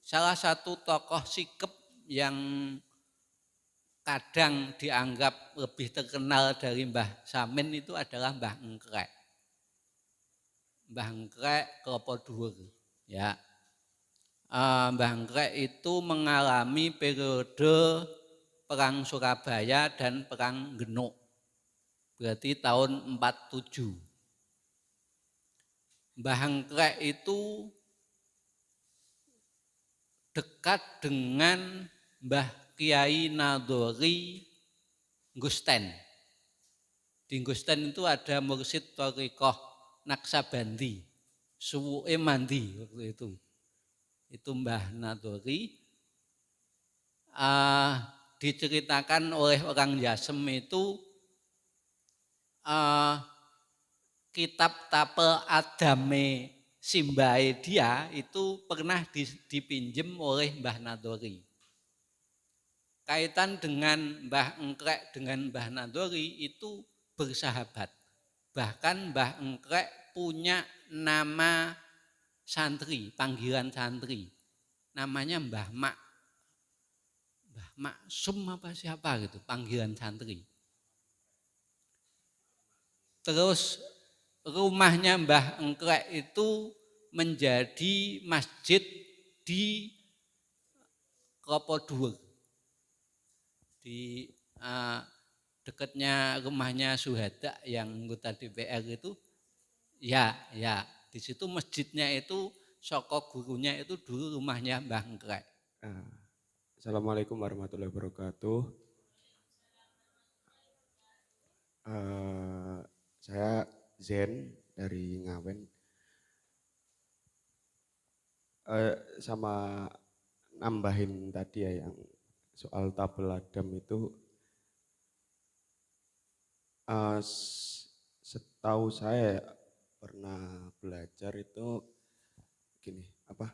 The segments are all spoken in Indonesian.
salah satu tokoh sikep yang kadang dianggap lebih terkenal dari Mbah Samin itu adalah Mbah Engkrek. Mbah Engkrek Klopo Dhuwur, ya. Mbah Engkrek itu mengalami periode Perang Surabaya dan Perang Genuk. Berarti tahun 47. Mbah Engkrek itu dekat dengan Mbah Kiai Nadori Gusten. Di Gusten itu ada mursid Thariqah Naksabandi, Suwuke Mandi waktu itu. Itu Mbah Nadori. Diceritakan oleh orang Jasem itu kitab Tapel Adame Simbae dia itu pernah dipinjem oleh Mbah Nadori. Kaitan dengan Mbah Engkrek dengan Mbah Nadori itu bersahabat. Bahkan Mbah Engkrek punya nama santri, panggilan santri. Namanya Mbah Mak. Mbah Maksum apa siapa gitu, panggilan santri. Terus rumahnya Mbah Engkrek itu menjadi masjid di Klopo Dhuwur. Di dekatnya rumahnya Suhada yang anggota DPR itu, ya, di situ masjidnya itu soko gurunya itu dulu rumahnya Mbah Engkrek. Assalamualaikum warahmatullahi wabarakatuh. Saya Zen dari Ngawen. Sama nambahin tadi ya yang soal tabel Adam itu, setahu saya pernah belajar itu gini apa?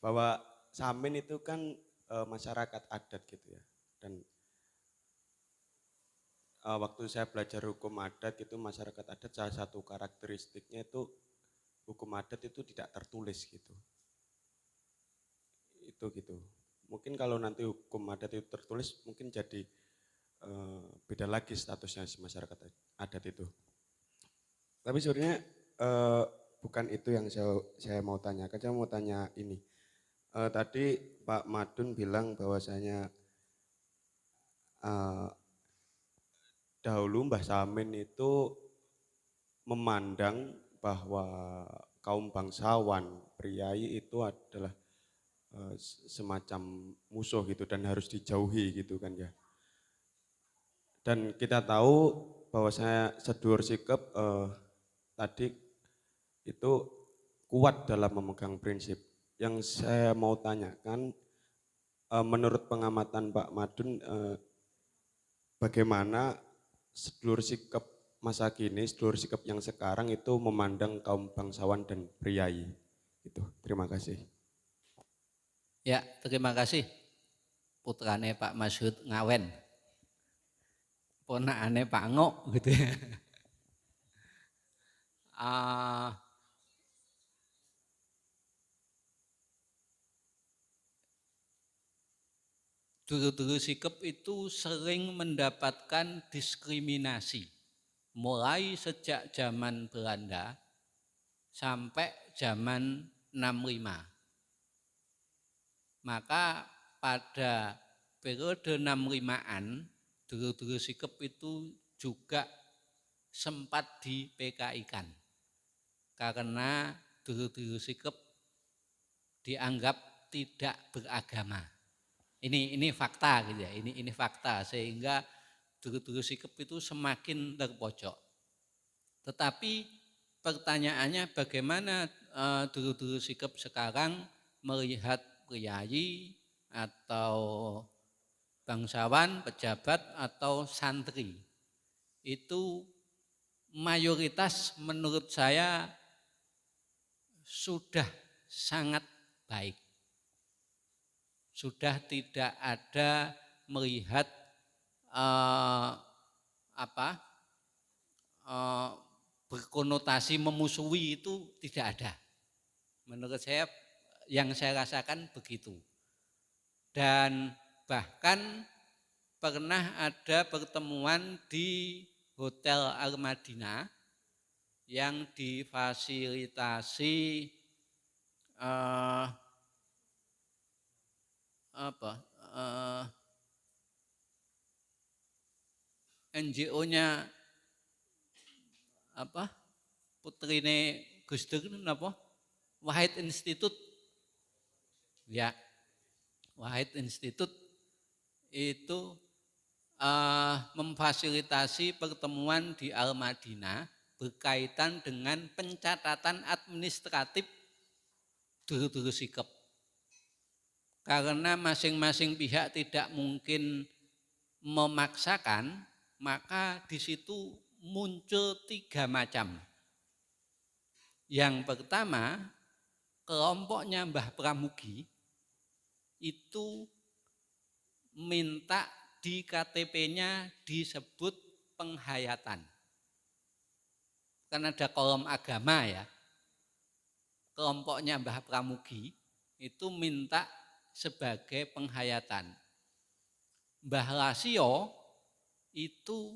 Bahwa Samin itu kan masyarakat adat gitu ya. Dan waktu saya belajar hukum adat itu masyarakat adat salah satu karakteristiknya itu hukum adat itu tidak tertulis gitu. Itu gitu. Mungkin kalau nanti hukum adat itu tertulis mungkin jadi beda lagi statusnya masyarakat adat itu. Tapi sebenarnya bukan itu yang saya mau tanyakan. Saya mau tanya ini. Tadi Pak Madun bilang bahwasanya dahulu Mbah Samin itu memandang bahwa kaum bangsawan, priai itu adalah semacam musuh gitu dan harus dijauhi gitu kan ya. Dan kita tahu bahwasanya sedulur sikep tadi itu kuat dalam memegang prinsip. Yang saya mau tanyakan, menurut pengamatan Pak Madun, bagaimana sedulur sikep masa kini, sedulur sikep yang sekarang itu memandang kaum bangsawan dan priai. Itu. Terima kasih. Ya, terima kasih. Putrane Pak Masyhud Ngawen. Ponakane Pak Ngok gitu ya. Dulu-dulu sikep itu sering mendapatkan diskriminasi. Mulai sejak zaman Belanda sampai zaman 65. Maka pada periode 65-an, dulu-dulu sikep itu juga sempat di PKI-kan. Karena dulu-dulu sikep dianggap tidak beragama. Ini fakta gitu ya. Ini fakta sehingga dulu-dulu sikep itu semakin terpojok. Tetapi pertanyaannya bagaimana dulu-dulu sikep sekarang melihat priayi atau bangsawan, pejabat atau santri. Itu mayoritas menurut saya sudah sangat baik. Sudah tidak ada melihat berkonotasi memusuhi itu tidak ada. Menurut saya yang saya rasakan begitu. Dan bahkan pernah ada pertemuan di Hotel Al-Madinah yang difasilitasi NGO-nya putrine Gus Dur napa? Wahid Institute. Ya, Wahid Institute itu memfasilitasi pertemuan di Al-Madinah berkaitan dengan pencatatan administratif dulu-dulu sikap. Karena masing-masing pihak tidak mungkin memaksakan, maka di situ muncul 3 macam. Yang pertama, kelompoknya Mbah Pramugi itu minta di KTP-nya disebut penghayatan. Kan ada kolom agama ya. Kelompoknya Mbah Pramugi itu minta sebagai penghayatan. Mbah Lasio itu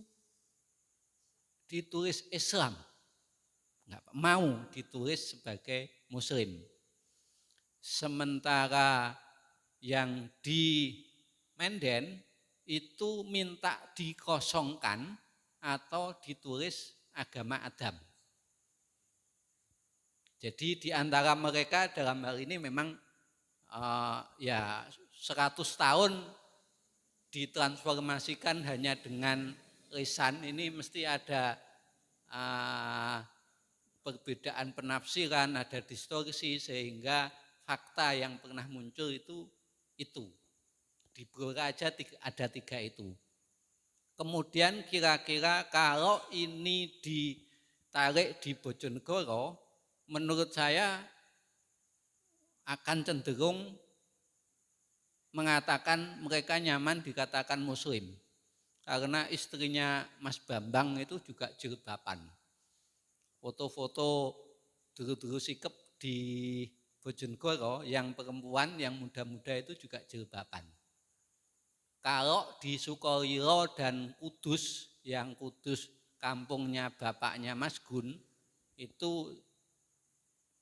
ditulis Islam, nggak mau ditulis sebagai Muslim. Sementara yang di Menden itu minta dikosongkan atau ditulis agama Adam. Jadi di antara mereka dalam hal ini memang 100 tahun ditransformasikan hanya dengan lisan, ini mesti ada perbedaan penafsiran, ada distorsi, sehingga fakta yang pernah muncul itu. Di Blora aja ada 3 itu. Kemudian kira-kira kalau ini ditarik di Bojonegoro, menurut saya akan cenderung mengatakan mereka nyaman dikatakan Muslim. Karena istrinya Mas Bambang itu juga jilbaban. Foto-foto dulu-dulu sikap di Bojonegoro yang perempuan, yang muda-muda itu juga jilbaban. Kalau di Sukolilo dan Kudus, yang Kudus kampungnya bapaknya Mas Gun, itu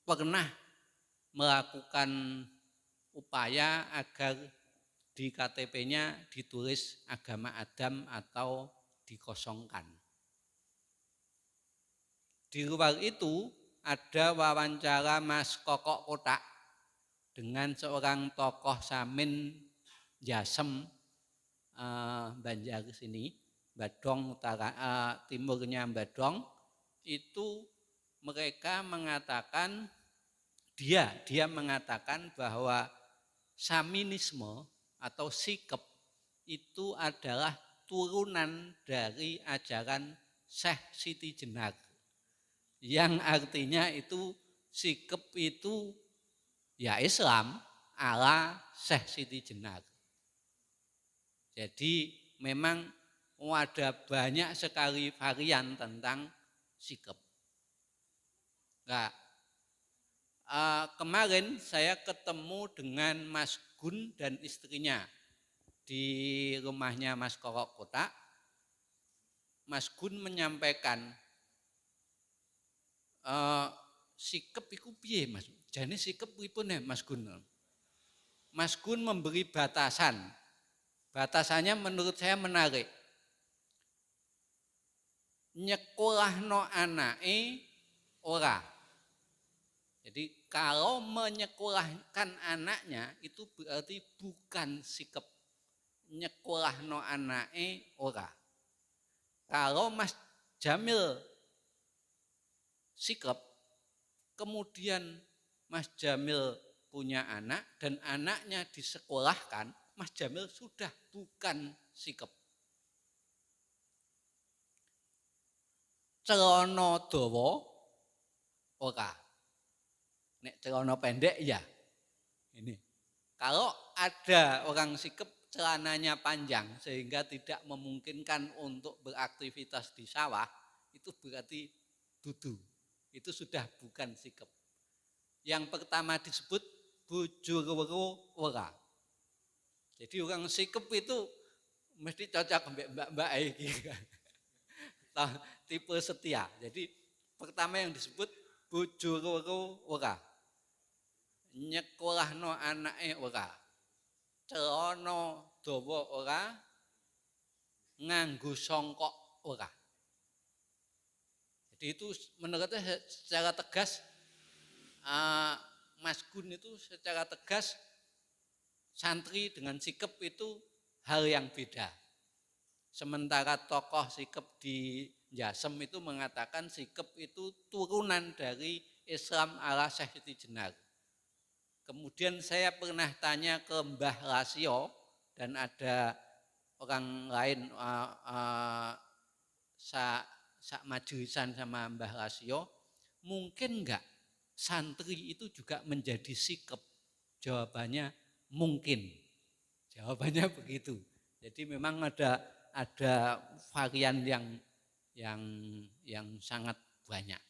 pernah melakukan upaya agar di KTP-nya ditulis agama Adam atau dikosongkan. Di luar itu ada wawancara Mas Kokok Kotak dengan seorang tokoh Samin Jasem Banjar sini, Badong utara, timurnya Badong. Itu mereka mengatakan dia mengatakan bahwa Saminisme atau sikap itu adalah turunan dari ajaran Syekh Siti Jenar, yang artinya itu sikap itu ya Islam ala Syekh Siti Jenar. Jadi memang ada banyak sekali varian tentang sikap. Nah, kemarin saya ketemu dengan Mas Gun dan istrinya di rumahnya Mas Kokok Kotak. Mas Gun menyampaikan sikap iku piye Mas? Jane sikap pripun ya Mas Gun? Mas Gun memberi batasan. Batasannya menurut saya menarik. Nyekolahno anake ora. Jadi kalau menyekolahkan anaknya itu berarti bukan sikap. Nyekolahno anake ora. Kalau Mas Jamil sikap, kemudian Mas Jamil punya anak dan anaknya disekolahkan, Mas Jamil sudah bukan sikap. Celana dawa ora. Nek celana pendek ya. Ini. Kalau ada orang sikap celananya panjang sehingga tidak memungkinkan untuk beraktivitas di sawah, itu berarti dudu. Itu sudah bukan sikap. Yang pertama disebut bujur wera. Jadi orang sikep itu mesti cocok mbak iki kan. Tipe setia. Jadi pertama yang disebut bujur wera. Nyekolahno anake ora. Celana dawa ora, nganggo songkok ora. Jadi itu menurutnya secara tegas Mas Gun itu secara tegas santri dengan sikep itu hal yang beda. Sementara tokoh sikep di Jasem itu mengatakan sikep itu turunan dari Islam ala Syekh Siti Jenar. Kemudian saya pernah tanya ke Mbah Lasio dan ada orang lain majulisan sama Mbah Lasio, mungkin enggak santri itu juga menjadi sikep? Jawabannya mungkin. Jawabannya begitu. Jadi memang ada varian yang sangat banyak.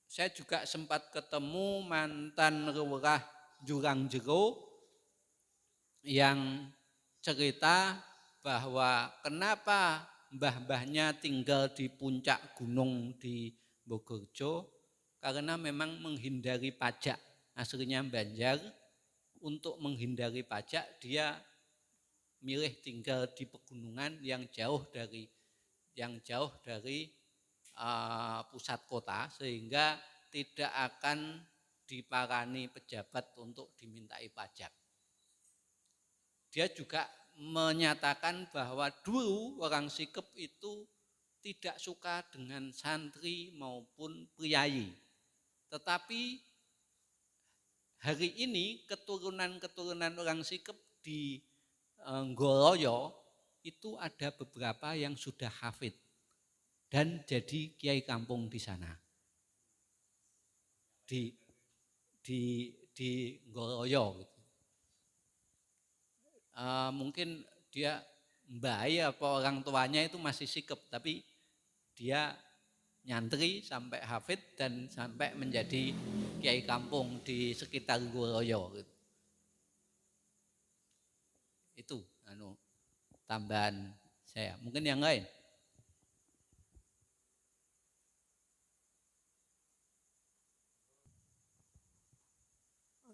Saya juga sempat ketemu mantan lurah Jurang Jero yang cerita bahwa kenapa mbah-mbahnya tinggal di puncak gunung di Bogorjo, karena memang menghindari pajak. Aslinya Banjar, untuk menghindari pajak dia milih tinggal di pegunungan yang jauh dari pusat kota, sehingga tidak akan diparani pejabat untuk dimintai pajak. Dia juga menyatakan bahwa dulu orang sikep itu tidak suka dengan santri maupun priayi. Tetapi hari ini keturunan orang sikep di Ngoloyo itu ada beberapa yang sudah hafid dan jadi kiai kampung di sana. Di Ngoloyo gitu. Mungkin dia mbak apa orang tuanya itu masih sikep, tapi dia nyantri sampai hafid dan sampai menjadi kiai kampung di sekitar Ngoloyo gitu. Itu tambahan saya. Mungkin yang lain.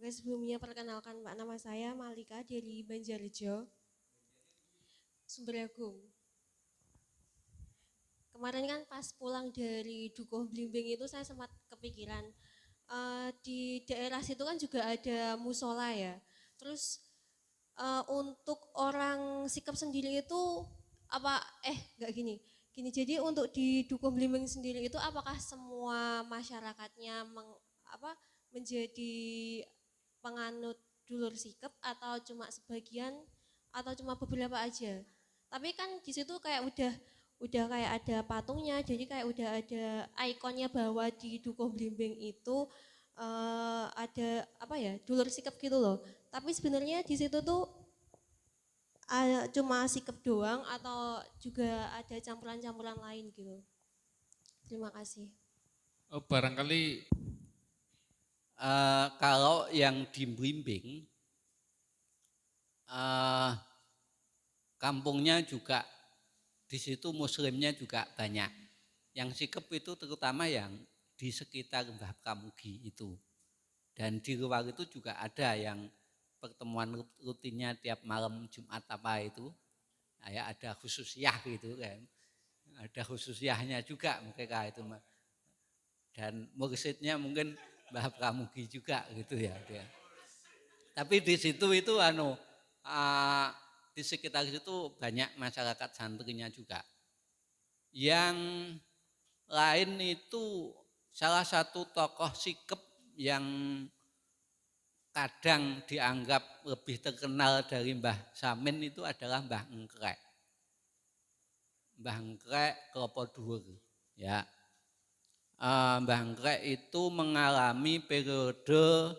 Oke, sebelumnya perkenalkan Pak, nama saya Malika dari Banjarjo, Sumberagung. Kemarin kan pas pulang dari Dukuh Blimbing itu saya sempat kepikiran, di daerah situ kan juga ada musola ya. Terus untuk orang sikap sendiri itu enggak gini. Jadi untuk di Dukuh Blimbing sendiri itu apakah semua masyarakatnya menjadi penganut dulur sikep atau cuma sebagian atau cuma beberapa aja? Tapi kan di situ kayak udah kayak ada patungnya, jadi kayak udah ada ikonnya bahwa di Dukuh Blimbing itu ada dulur sikep gitu loh. Tapi sebenarnya di situ tuh cuma sikep doang atau juga ada campuran-campuran lain gitu. Terima kasih. Barangkali kalau yang di Blimbing kampungnya juga di situ muslimnya juga banyak. Yang sikep itu terutama yang di sekitar Mbah Pramugi itu. Dan di luar itu juga ada yang pertemuan rutinnya tiap malam Jumat itu. Ya ada khususiyah gitu kan. Ada khususiyahnya juga mereka itu. Dan mursyidnya mungkin Mbah Pramugi juga gitu ya dia. Tapi di situ itu di sekitar situ banyak masyarakat santrinya juga. Yang lain itu salah satu tokoh sikep yang kadang dianggap lebih terkenal dari Mbah Samin itu adalah Mbah Engkrek. Mbah Engkrek Klopo Dhuwur ya. Mbah Engkrek itu mengalami periode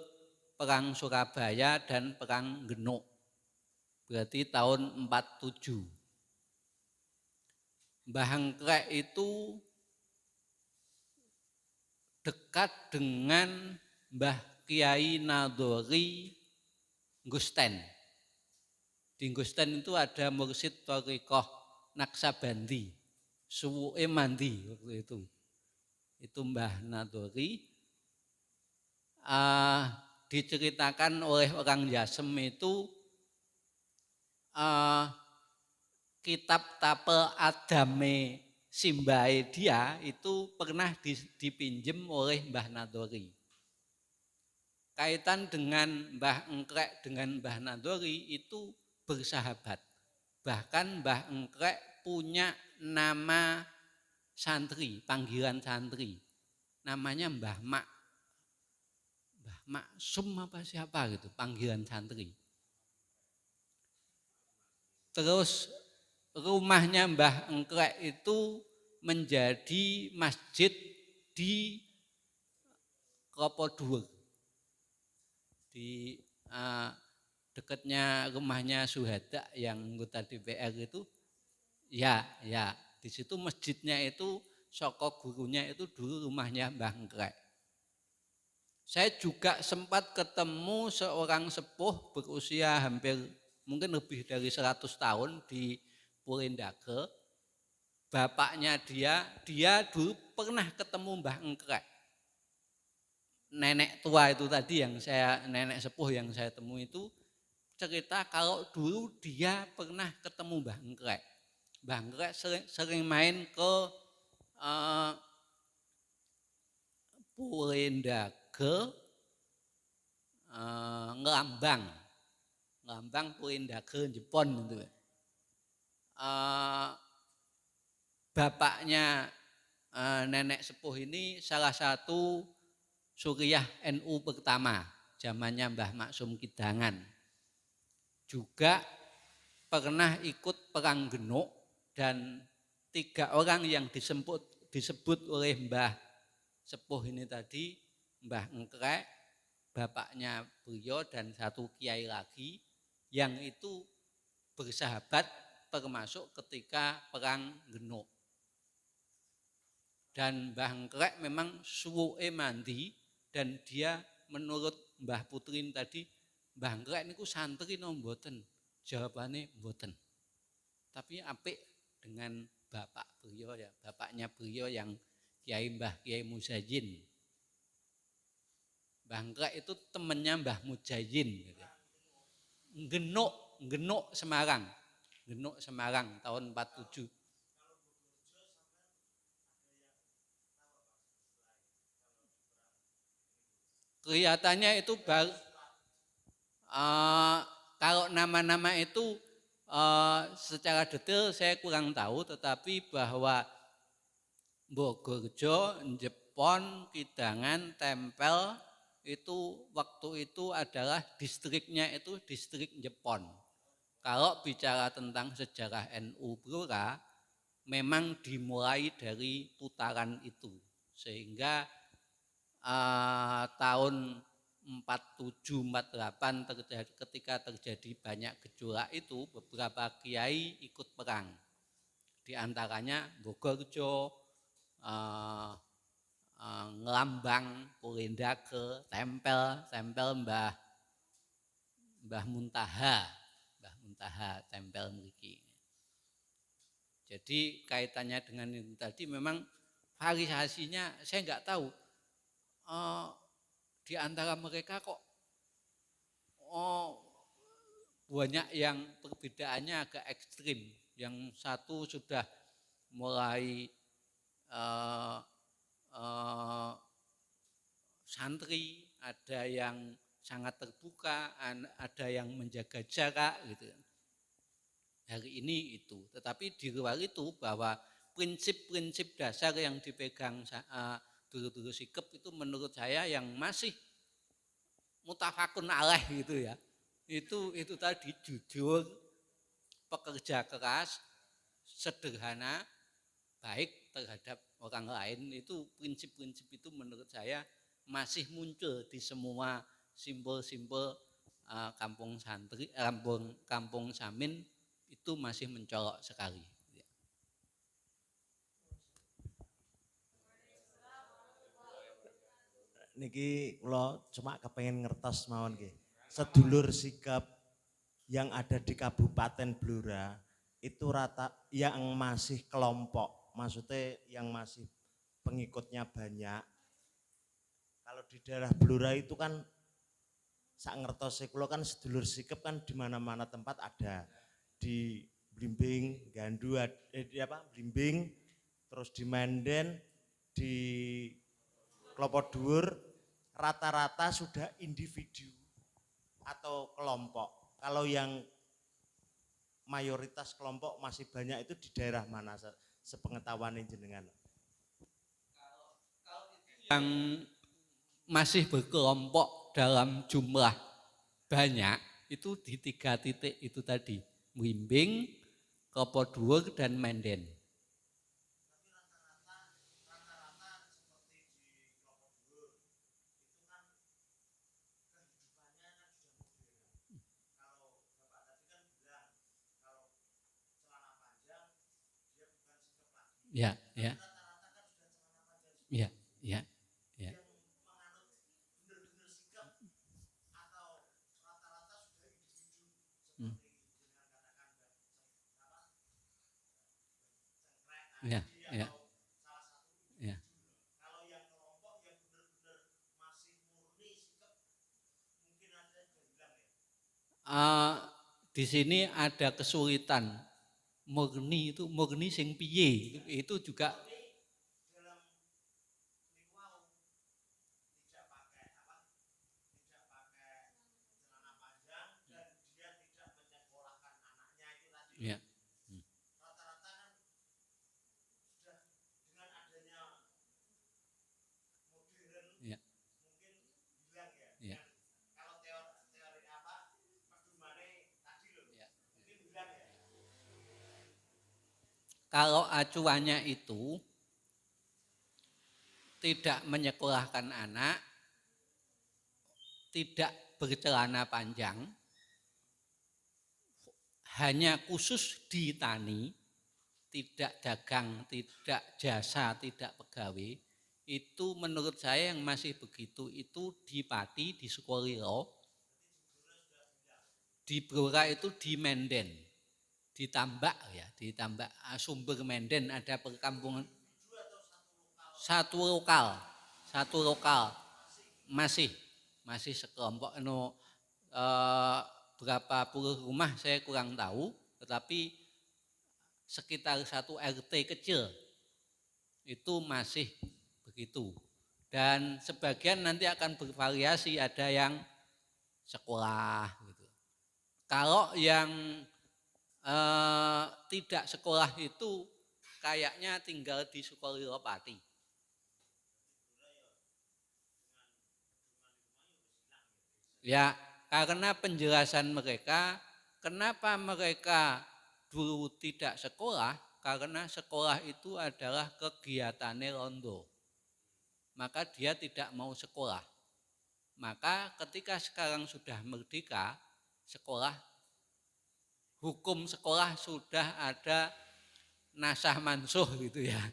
Perang Surabaya dan Perang Genuk. Berarti tahun 47. Mbah Engkrek itu dekat dengan Mbah Kiai Nadori Gusten. Di Gusten itu ada mursyid Thariqah Naksabandi, suwuke mandi waktu itu. Itu Mbah Nadori. Diceritakan oleh orang Jasem itu kitab Tapel Adame Simbae dia itu pernah dipinjem oleh Mbah Nadori. Kaitan dengan Mbah Engkrek dengan Mbah Nadori itu bersahabat. Bahkan Mbah Engkrek punya nama santri, panggilan santri. Namanya Mbah Mak. Mbah Maksum apa siapa gitu, panggilan santri. Terus rumahnya Mbah Engkrek itu menjadi masjid di Klopo Dhuwur. Di dekatnya rumahnya Suhada yang anggota DPR itu, ya di situ masjidnya itu soko gurunya itu dulu rumahnya Mbah Engkrek. Saya juga sempat ketemu seorang sepuh berusia hampir mungkin lebih dari 100 tahun di Purindake. Bapaknya dia dulu pernah ketemu Mbah Engkrek. Nenek tua itu tadi nenek sepuh yang saya temui itu cerita kalau dulu dia pernah ketemu Mbah Engkrek. Mbah Engkrek sering main ke Purindake, Ngelambang Purindake Jepon itu. Bapaknya nenek sepuh ini salah satu Suriah NU pertama, zamannya Mbah Maksum Kidangan. Juga pernah ikut perang Genuk dan 3 orang yang disebut oleh Mbah Sepuh ini tadi, Mbah Engkrek, bapaknya beliau dan 1 kiai lagi yang itu bersahabat termasuk ketika perang Genuk. Dan Mbah Engkrek memang suwuke mandi dan dia menurut Mbah Putrin tadi, Mbah Engkrek niku santri no mboten? Jawabannya mboten. Tapi apik dengan bapak beliau ya, bapaknya beliau yang Mbah Kiai Muzajin. Mbah Engkrek itu temannya Mbah Muzajin gitu. Genuk Semarang. Genuk Semarang tahun 47. Kelihatannya itu kalau nama-nama itu secara detail saya kurang tahu, tetapi bahwa Bogorjo, Jepon, Kidangan, Tempel itu waktu itu adalah distriknya itu distrik Jepon. Kalau bicara tentang sejarah NU Blora memang dimulai dari putaran itu, sehingga tahun 47-48 ketika terjadi banyak gejolak itu beberapa kiai ikut perang. Di antaranya Bogorjo, Ngelambang, Purindake, Tempel Mbah Muntaha Tempel mriki. Jadi kaitannya dengan itu tadi memang variasinya saya enggak tahu. Di antara mereka kok banyak yang perbedaannya agak ekstrim. Yang satu sudah mulai santri, ada yang sangat terbuka, ada yang menjaga jarak gitu. Hari ini itu, tetapi di luar itu bahwa prinsip-prinsip dasar yang dipegang dulu sikap itu menurut saya yang masih mutafakun alaih gitu ya. Itu tadi jujur, pekerja keras, sederhana, baik terhadap orang lain, itu prinsip-prinsip itu menurut saya masih muncul di semua simbol-simbol kampung santri, kampung Samin itu masih mencolok sekali. niki kula cuma kepengen ngertos mawon nggih. Sedulur sikap yang ada di Kabupaten Blora itu rata yang masih kelompok, maksudnya yang masih pengikutnya banyak. Kalau di daerah Blora itu kan sak ngertose kula kan sedulur sikap kan di mana-mana tempat ada. Di Blimbing, Gandu, Blimbing, terus di Menden, di Klopo Dhuwur, rata-rata sudah individu atau kelompok. Kalau yang mayoritas kelompok masih banyak itu di daerah mana sepengetahuan jenengan? Yang masih berkelompok dalam jumlah banyak itu di 3 titik itu tadi, Blimbing, Klopo Dhuwur, dan Menden. Ya, ya. Ya, ya, ya. Ya, ya. Ya. Kalau yang kelompok yang benar-benar masih murni sikap mungkin ada yang bilang ya. Di sini ada kesulitan. Murni sing piye itu juga Dalam niku tidak pakai celana panjang dan dia tidak menyekolahkan anaknya itu tadi. ya. Rata-rata kan sudah dengan adanya modern Ya. mungkin hilang ya. Ya. Kalau teori pedomannya tadi loh, Ya. mungkin hilang ya. Kalau acuannya itu tidak menyekolahkan anak, tidak bercelana panjang, hanya khusus di tani, tidak dagang, tidak jasa, tidak pegawai, itu menurut saya yang masih begitu itu di Pati, di Sukolilo, di Blora itu di Menden, di Tambak ya, di Tambak Sumber Menden ada perkampungan satu lokal masih sekelompok berapa puluh rumah saya kurang tahu, tetapi sekitar satu RT kecil itu masih begitu. Dan sebagian nanti akan bervariasi, ada yang sekolah gitu. Kalau yang tidak sekolah itu kayaknya tinggal di Sukolilo Pati. Ya, karena penjelasan mereka, kenapa mereka dulu tidak sekolah, karena sekolah itu adalah kegiatannya rondo. Maka dia tidak mau sekolah. Maka ketika sekarang sudah merdeka, hukum sekolah sudah ada nasah mansuh gitu ya.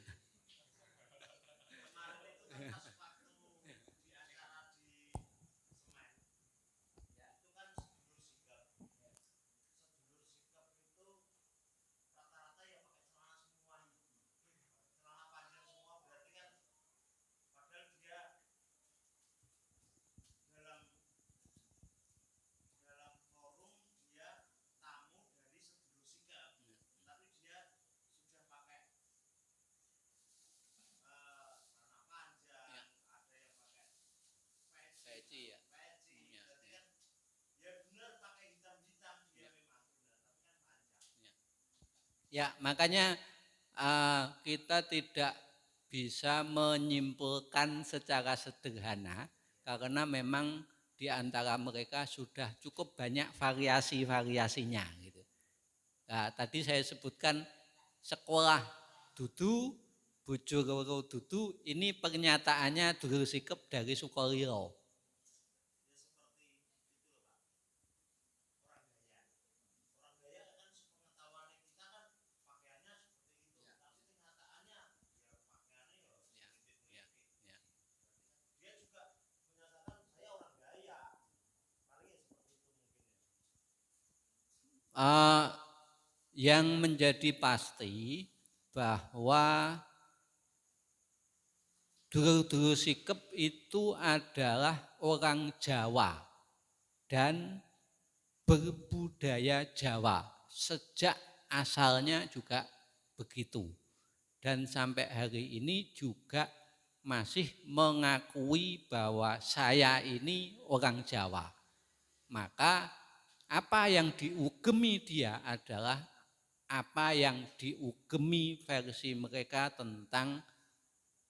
Ya, makanya kita tidak bisa menyimpulkan secara sederhana karena memang di antara mereka sudah cukup banyak variasi-variasinya gitu. Nah, tadi saya sebutkan sekolah dudu, bojo loro dudu, ini pernyataannya dulur sikep dari Sukolilo. Eh, yang menjadi pasti bahwa Dulur-dulur Sikep itu adalah orang Jawa dan berbudaya Jawa. Sejak asalnya juga begitu. Dan sampai hari ini juga masih mengakui bahwa saya ini orang Jawa. Maka apa yang diugemi dia adalah apa yang diugemi versi mereka tentang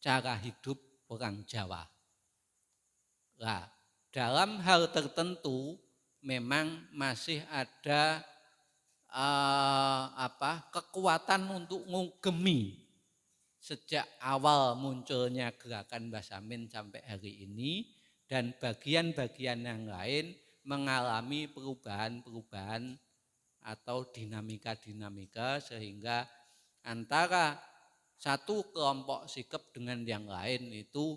cara hidup orang Jawa. Nah, dalam hal tertentu memang masih ada kekuatan untuk ngugemi sejak awal munculnya gerakan Mbah Samin sampai hari ini, dan bagian-bagian yang lain mengalami perubahan-perubahan atau dinamika-dinamika sehingga antara satu kelompok sikap dengan yang lain itu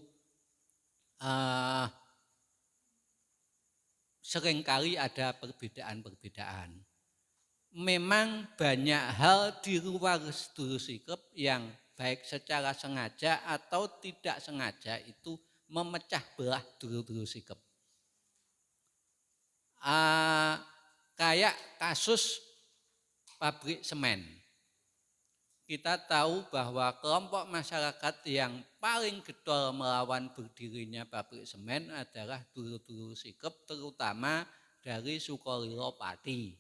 seringkali ada perbedaan-perbedaan. Memang banyak hal di luar Dulur Sikep yang baik secara sengaja atau tidak sengaja itu memecah belah Dulur-dulur Sikep. Kayak kasus pabrik semen. Kita tahu bahwa kelompok masyarakat yang paling getol melawan berdirinya pabrik semen adalah Dulur-dulur Sikep, terutama dari Sukolilo Pati.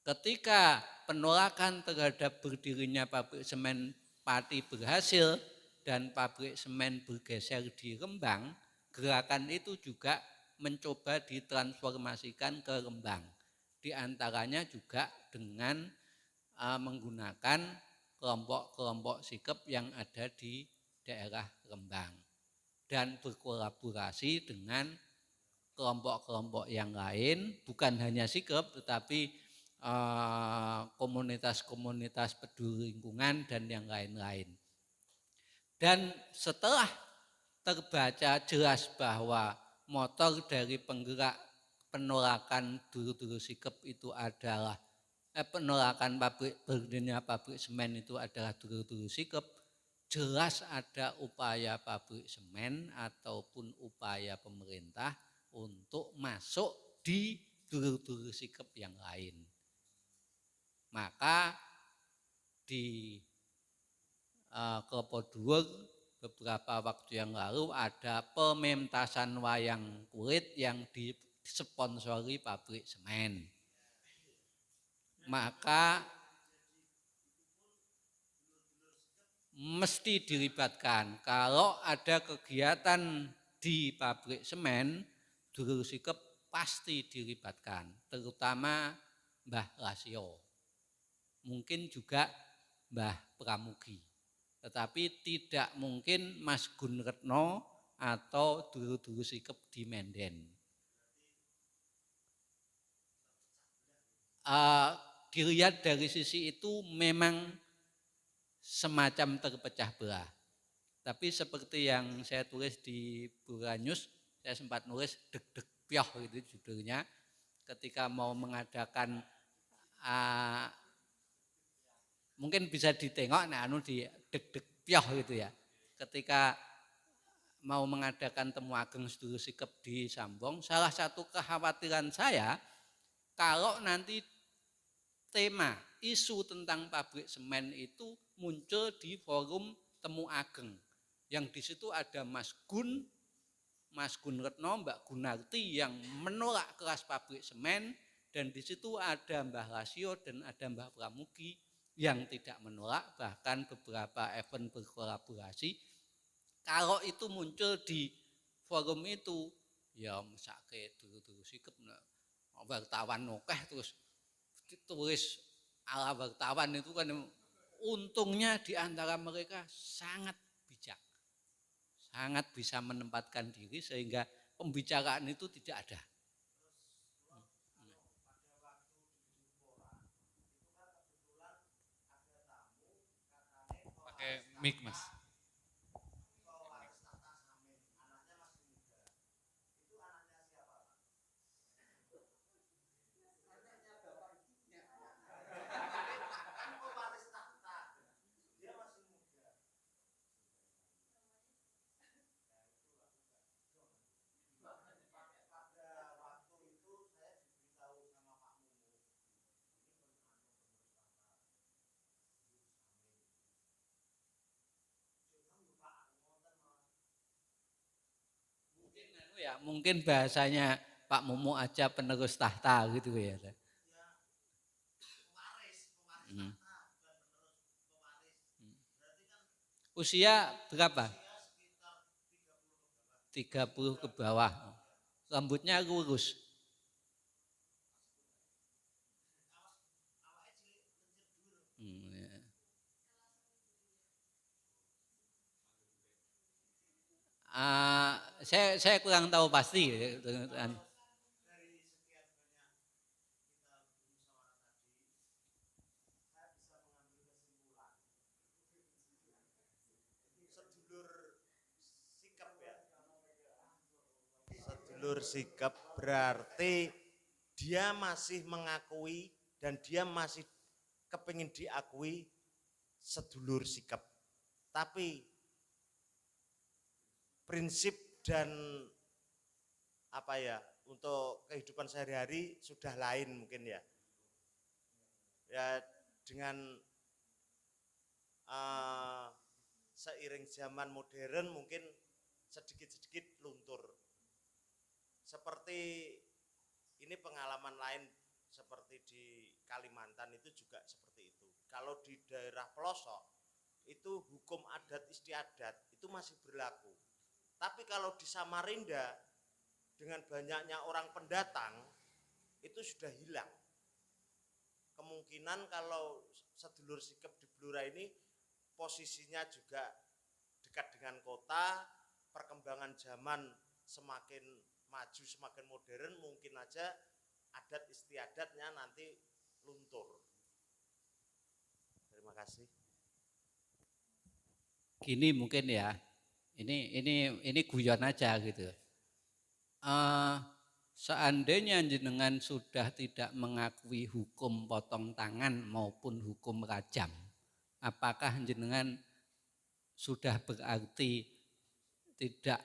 Ketika penolakan terhadap berdirinya pabrik semen Pati berhasil dan pabrik semen bergeser di Rembang, gerakan itu juga mencoba ditransformasikan ke Rembang. Di antaranya juga dengan menggunakan kelompok-kelompok sikap yang ada di daerah Rembang dan berkolaborasi dengan kelompok-kelompok yang lain, bukan hanya sikap tetapi komunitas-komunitas peduli lingkungan dan yang lain-lain. Dan setelah terbaca jelas bahwa motor dari penggerak penolakan Dulur-dulur Sikep itu adalah penolakan berdirinya pabrik semen itu adalah Dulur-dulur Sikep, jelas ada upaya pabrik semen ataupun upaya pemerintah untuk masuk di Dulur-dulur Sikep yang lain. Maka di Kelopodhuwur beberapa waktu yang lalu ada pementasan wayang kulit yang disponsori pabrik semen. Maka mesti dilibatkan. Kalau ada kegiatan di pabrik semen, Dulur Sikep pasti dilibatkan, terutama Mbah Lasio. Mungkin juga Mbah Pramugi. Tetapi tidak mungkin Mas Gun Retno atau Dulur-dulur Sikep di Menden. Dilihat dari sisi itu memang semacam terpecah belah. Tapi seperti yang saya tulis di Buranyus, saya sempat nulis deg-deg pioh itu judulnya. Ketika mau mengadakan mungkin bisa ditengok di deg-deg pioh gitu ya. Ketika mau mengadakan temu ageng Dulur Sikep di Sambong, salah satu kekhawatiran saya kalau nanti tema isu tentang pabrik semen itu muncul di forum temu ageng yang di situ ada Mas Gun Retno, Mbak Gunarti yang menolak keras pabrik semen, dan di situ ada Mbah Lasio dan ada Mbah Pramugi yang tidak menolak, bahkan beberapa event berkolaborasi. Kalau itu muncul di forum itu, ya mesake Dulur-dulur Sikep wartawan nokeh terus ditulis ala wartawan itu kan, untungnya di antara mereka sangat bijak, sangat bisa menempatkan diri sehingga pembicaraan itu tidak ada. Pakai mic Mas. ya mungkin bahasanya Pak Mumu aja penerus tahta gitu ya. Hmm. Usia berapa? 30 ke bawah. Rambutnya lurus. Ya. Saya kurang tahu pasti. Sedulur sikap berarti dia masih mengakui dan dia masih kepingin diakui sedulur sikap. Tapi prinsip dan apa ya untuk kehidupan sehari-hari sudah lain mungkin ya. Ya dengan seiring zaman modern mungkin sedikit-sedikit luntur. Seperti ini pengalaman lain seperti di Kalimantan itu juga seperti itu. Kalau di daerah pelosok itu hukum adat istiadat itu masih berlaku. Tapi kalau di Samarinda dengan banyaknya orang pendatang itu sudah hilang. Kemungkinan kalau sedulur sikap di Blora ini posisinya juga dekat dengan kota, perkembangan zaman semakin maju, semakin modern, mungkin aja adat istiadatnya nanti luntur. Terima kasih. Gini mungkin ya, ini guyon aja gitu. Seandainya jenengan sudah tidak mengakui hukum potong tangan maupun hukum rajam, apakah jenengan sudah berarti tidak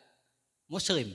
muslim?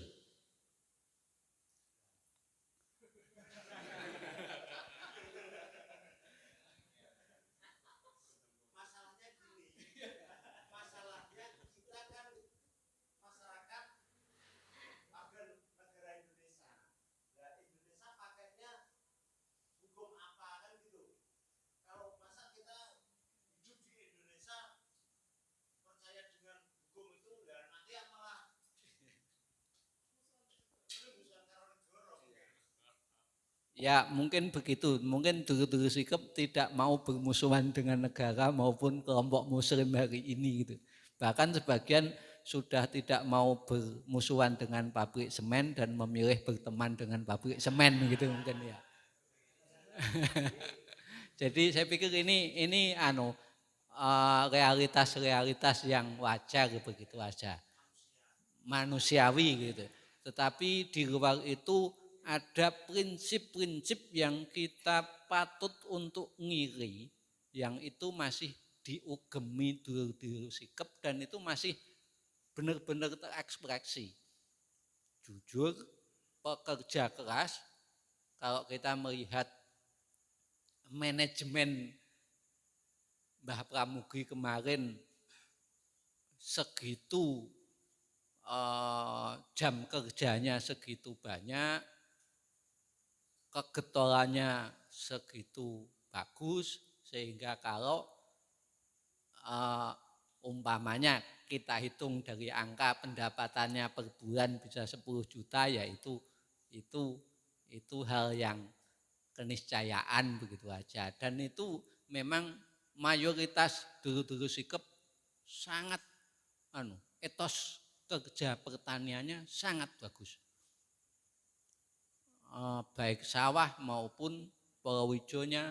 Ya mungkin begitu, mungkin dulu-dulu sikap tidak mau bermusuhan dengan negara maupun kelompok muslim hari ini gitu. Bahkan sebagian sudah tidak mau bermusuhan dengan pabrik semen dan memilih berteman dengan pabrik semen gitu mungkin ya. Jadi saya pikir ini realitas-realitas yang wajar begitu aja. Manusiawi gitu. Tetapi di luar itu ada prinsip-prinsip yang kita patut untuk ngiri, yang itu masih diugemi dulu sikap dan itu masih benar-benar terekspresi. Jujur, pekerja keras, kalau kita melihat manajemen Mbah Pramugi kemarin segitu jam kerjanya segitu banyak, kegetorannya segitu bagus, sehingga kalau umpamanya kita hitung dari angka pendapatannya per bulan bisa 10 juta, ya itu hal yang keniscayaan begitu aja. Dan itu memang mayoritas dulu-dulu sikap sangat etos kerja pertaniannya sangat bagus. Baik sawah maupun palawija,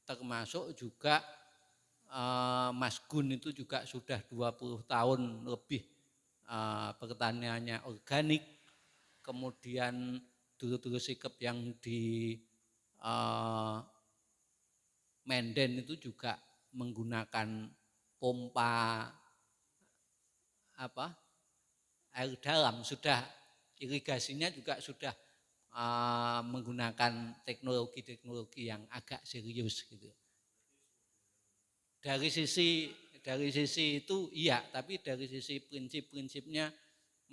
termasuk juga Mas Gun itu juga sudah 20 tahun lebih pertaniannya organik. Kemudian dulu-dulu sikap yang di Menden itu juga menggunakan pompa air dalam, sudah irigasinya juga sudah menggunakan teknologi yang agak serius gitu. Dari sisi itu iya, tapi dari sisi prinsip-prinsipnya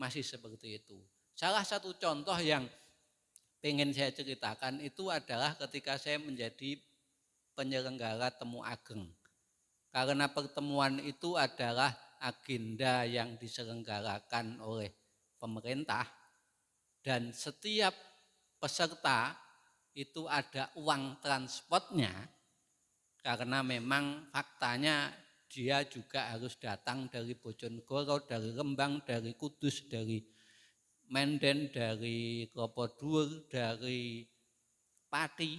masih seperti itu. Salah satu contoh yang pengen saya ceritakan itu adalah ketika saya menjadi penyelenggara temu ageng. Karena pertemuan itu adalah agenda yang diselenggarakan oleh pemerintah dan setiap peserta itu ada uang transportnya karena memang faktanya dia juga harus datang dari Bojonegoro, dari Rembang, dari Kudus, dari Menden, dari Klopodur, dari Pati.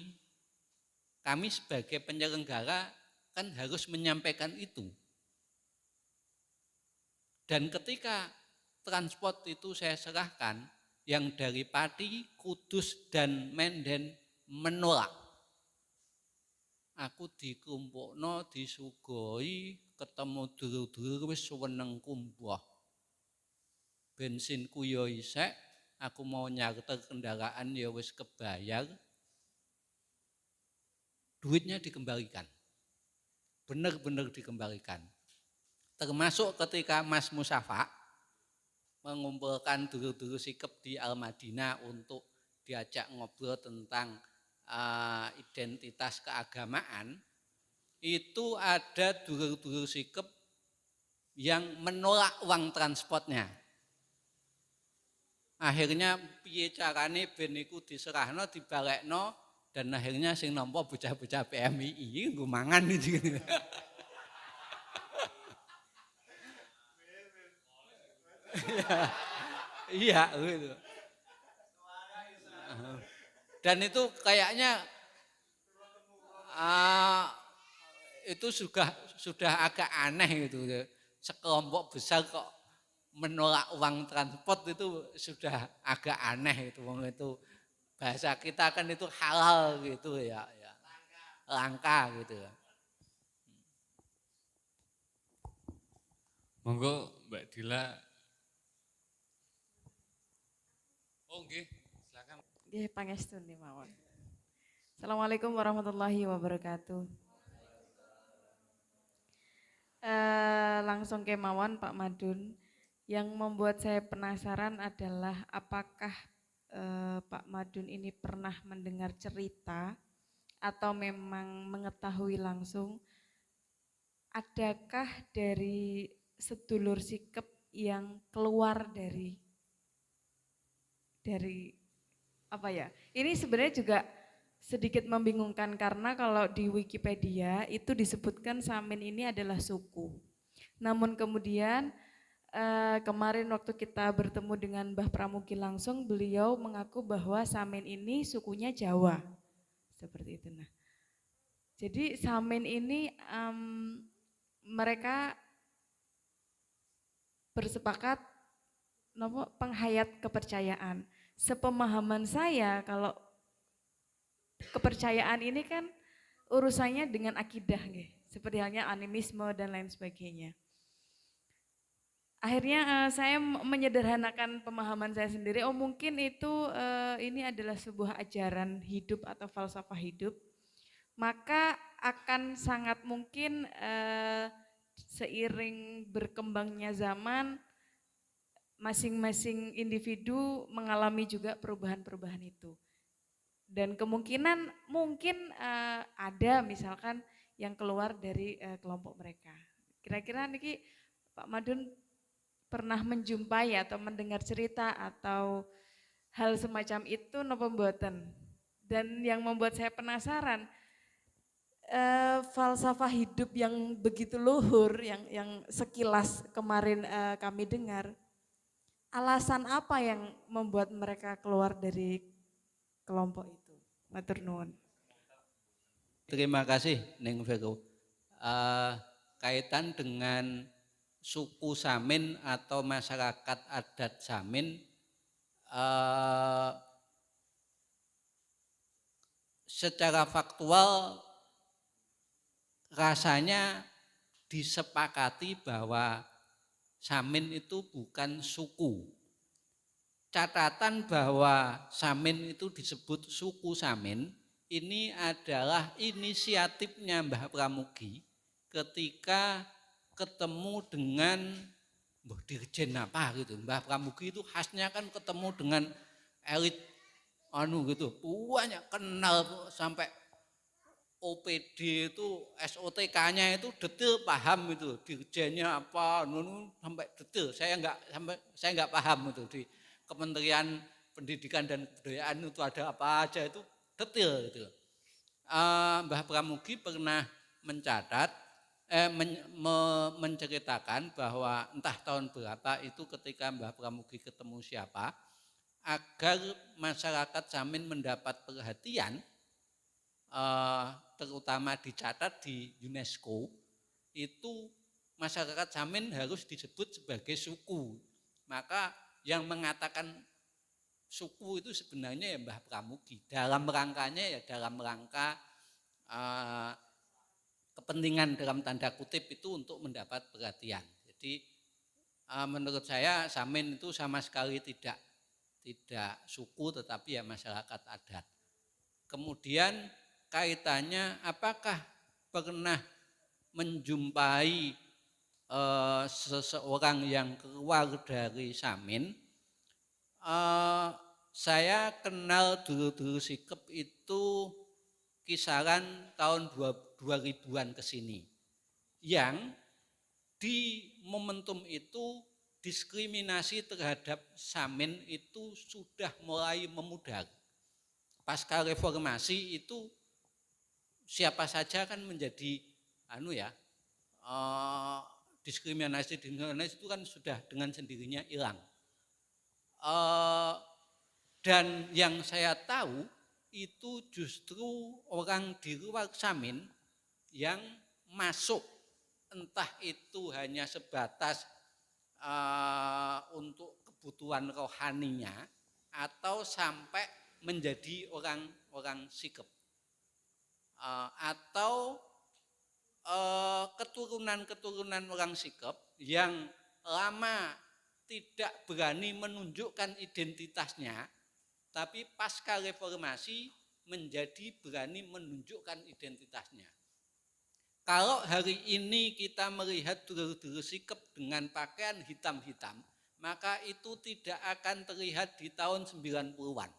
Kami sebagai penyelenggara kan harus menyampaikan itu. Dan ketika transport itu saya serahkan, yang dari Pati, Kudus, dan Menden menolak. Aku dikumpulno, disugoi, ketemu dulur-dulur wis seneng kumpuh. Bensinku yo isek, aku mau nyarter kendaraan ya wis kebayar. Duitnya dikembalikan. Benar-benar dikembalikan. Termasuk ketika Mas Musafa mengumpulkan dulur-dulur sikep di Al-Madinah untuk diajak ngobrol tentang identitas keagamaan, itu ada dulur-dulur sikep yang menolak uang transportnya. Akhirnya piye carane ben iku diserahno, dibalekno, dan akhirnya sing nampa bocah-bocah PMII nggo mangan iki. Iya gitu. Dan itu kayaknya itu sudah agak aneh gitu. Sekelompok besar kok menolak uang transport itu sudah agak aneh itu. Itu bahasa kita kan itu halal gitu ya. Langka gitu. Monggo Mbak Dila. Oh nggih, silakan. Nggih pangestun mawon. Assalamualaikum warahmatullahi wabarakatuh. Langsung kemawon Pak Madun. Yang membuat saya penasaran adalah apakah Pak Madun ini pernah mendengar cerita atau memang mengetahui langsung adakah dari sedulur sikep yang keluar dari apa ya? Ini sebenarnya juga sedikit membingungkan karena kalau di Wikipedia itu disebutkan Samin ini adalah suku. Namun kemudian kemarin waktu kita bertemu dengan Mbah Pramugi langsung, beliau mengaku bahwa Samin ini sukunya Jawa. Seperti itu. Nah, jadi Samin ini mereka bersepakat penghayat kepercayaan. Sepemahaman saya kalau kepercayaan ini kan urusannya dengan akidah, seperti halnya animisme dan lain sebagainya. Akhirnya saya menyederhanakan pemahaman saya sendiri, mungkin itu ini adalah sebuah ajaran hidup atau falsafah hidup, maka akan sangat mungkin seiring berkembangnya zaman, masing-masing individu mengalami juga perubahan-perubahan itu. Dan kemungkinan mungkin ada misalkan yang keluar dari kelompok mereka. Kira-kira niki Pak Madun pernah menjumpai atau mendengar cerita atau hal semacam itu napa mboten? Dan yang membuat saya penasaran, falsafah hidup yang begitu luhur, yang sekilas kemarin kami dengar, alasan apa yang membuat mereka keluar dari kelompok itu? Matur nuwun. Terima kasih Neng Vero. Kaitan dengan suku Samin atau masyarakat adat Samin, secara faktual rasanya disepakati bahwa Samin itu bukan suku. Catatan bahwa Samin itu disebut suku Samin ini adalah inisiatifnya Mbah Pramugi ketika ketemu dengan mbah dirjen apa gitu. Mbah Pramugi itu khasnya kan ketemu dengan elit gitu, banyak kenal sampai OPD itu SOTK-nya itu detail paham itu, dirjennya apa, sampai detail. Saya nggak paham itu di Kementerian Pendidikan dan Kebudayaan itu ada apa aja itu detail gitu. Mbah Pramugi pernah mencatat, menceritakan bahwa entah tahun berapa itu ketika Mbah Pramugi ketemu siapa, agar masyarakat Samin mendapat perhatian, terutama dicatat di UNESCO, itu masyarakat Samin harus disebut sebagai suku. Maka yang mengatakan suku itu sebenarnya ya Mbah Pramugi. Dalam rangkanya ya dalam rangka kepentingan dalam tanda kutip itu untuk mendapat perhatian. Jadi menurut saya Samin itu sama sekali tidak suku tetapi ya masyarakat adat. Kemudian kaitannya apakah pernah menjumpai seseorang yang keluar dari Samin? Saya kenal dulu Sikep itu kisaran tahun 2000-an ke sini. Yang di momentum itu diskriminasi terhadap Samin itu sudah mulai memudar. Pasca reformasi itu siapa saja kan menjadi diskriminasi itu kan sudah dengan sendirinya hilang. Dan yang saya tahu itu justru orang di luar Samin yang masuk, entah itu hanya sebatas untuk kebutuhan rohaninya atau sampai menjadi orang Sikep, atau keturunan orang Sikep yang lama tidak berani menunjukkan identitasnya, tapi pasca reformasi menjadi berani menunjukkan identitasnya. Kalau hari ini kita melihat dulur-dulur Sikep dengan pakaian hitam-hitam, maka itu tidak akan terlihat di tahun 90-an.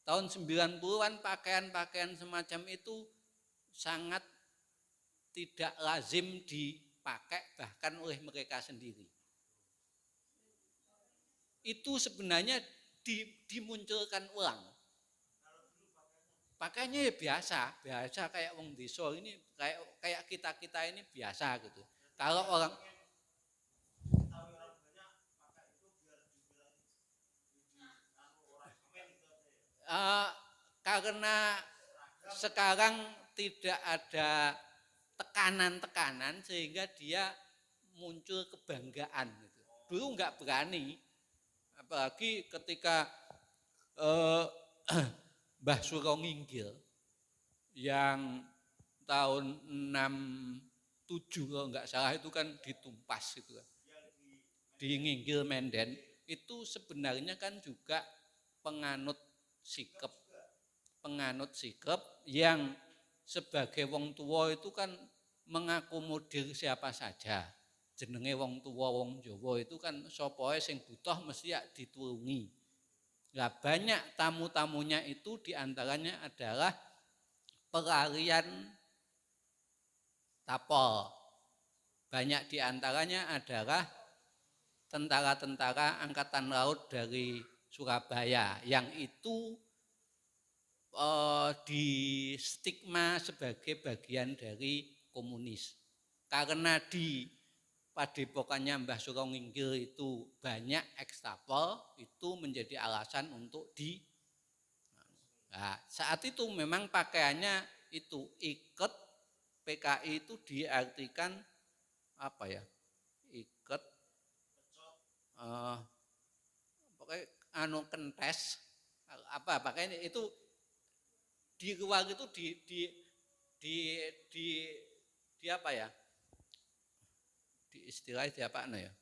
Tahun 90-an pakaian-pakaian semacam itu sangat tidak lazim dipakai bahkan oleh mereka sendiri. Itu sebenarnya dimunculkan ulang. Pakainya ya biasa kayak wong desa ini, kayak kita ini biasa gitu. Kalau orang karena sekarang tidak ada tekanan-tekanan sehingga dia muncul kebanggaan gitu. Dulu nggak berani, apalagi ketika Mbah Suro Nginggil yang tahun 67 kalau nggak salah itu kan ditumpas itu kan. Di Nginggil Menden itu sebenarnya kan juga penganut Sikep yang sebagai wong tua itu kan mengakomodir siapa saja. Jenenge wong tua wong Jawa itu kan sapa sing butuh mesti ya ditulungi. Nah, banyak tamu-tamunya itu diantaranya adalah pelarian tapol. Banyak diantaranya adalah tentara-tentara angkatan laut dari Surabaya yang itu di stigma sebagai bagian dari komunis. Karena di padepokannya Mbah Suro Nginggil itu banyak ekstapel, itu menjadi alasan untuk saat itu memang pakaiannya itu iket. PKI itu diartikan apa ya? Iket pakai kentes pakainya itu di luar itu di apa ya? Di istilah di apa ya?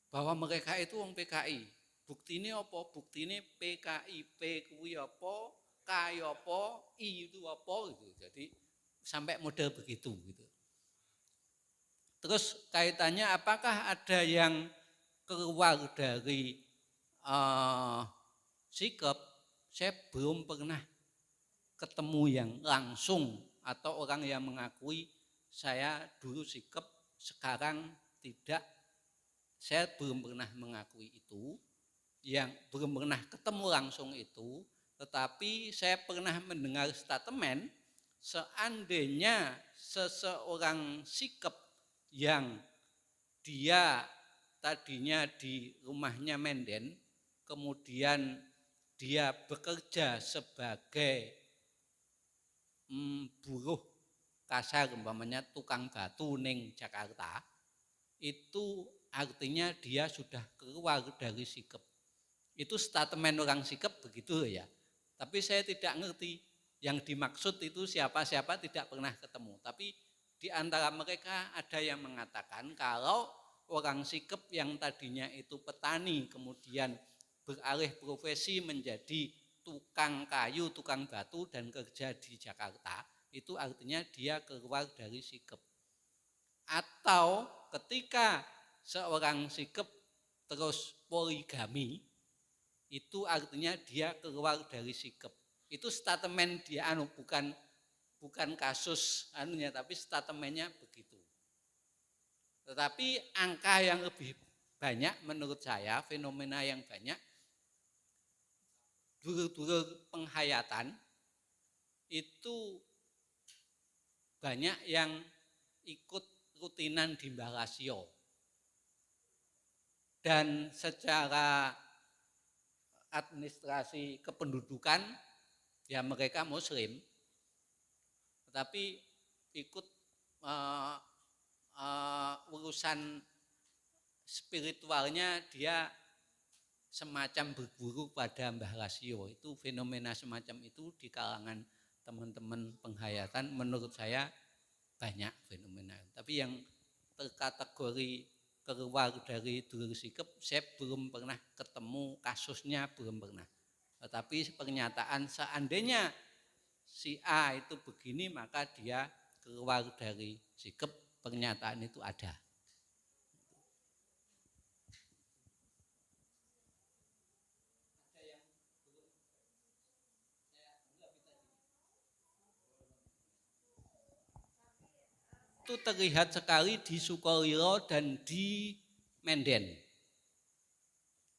Bahwa mereka itu wong PKI. Buktine apa? Buktine PKI, P kuwi apa, K apa, I itu apa gitu. Jadi sampai model begitu gitu. Terus kaitannya apakah ada yang keluar dari sikap? Saya belum pernah ketemu yang langsung atau orang yang mengakui saya dulu sikap, sekarang tidak. Saya belum pernah mengakui itu, yang belum pernah ketemu langsung itu, tetapi saya pernah mendengar statement seandainya seseorang sikap yang dia tadinya di rumahnya Menden, kemudian dia bekerja sebagai buruh kasar, umpamanya tukang batu ning Jakarta, itu artinya dia sudah keluar dari sikap. Itu statement orang sikap begitu ya. Tapi saya tidak ngerti yang dimaksud itu siapa-siapa, tidak pernah ketemu. Tapi di antara mereka ada yang mengatakan kalau orang sikap yang tadinya itu petani kemudian beralih profesi menjadi tukang kayu, tukang batu dan kerja di Jakarta, itu artinya dia keluar dari sikap. Atau ketika seorang sikap terus poligami, itu artinya dia keluar dari sikap. Itu statement dia bukan kasus anunya, tapi statementnya begitu. Tetapi angka yang lebih banyak menurut saya, fenomena yang banyak, dulur-dulur penghayatan itu banyak yang ikut rutinan di Mbah Lasio. Dan secara administrasi kependudukan ya mereka Muslim, tetapi ikut urusan spiritualnya dia semacam berguru pada Mbah Lasio. Itu fenomena semacam itu di kalangan teman-teman penghayatan menurut saya banyak fenomena. Tapi yang terkategori keluar dari dulur sikap saya belum pernah ketemu kasusnya, belum pernah. Tetapi pernyataan seandainya si A itu begini maka dia keluar dari sikap, pernyataan itu ada. Itu terlihat sekali di Sukolilo dan di Menden.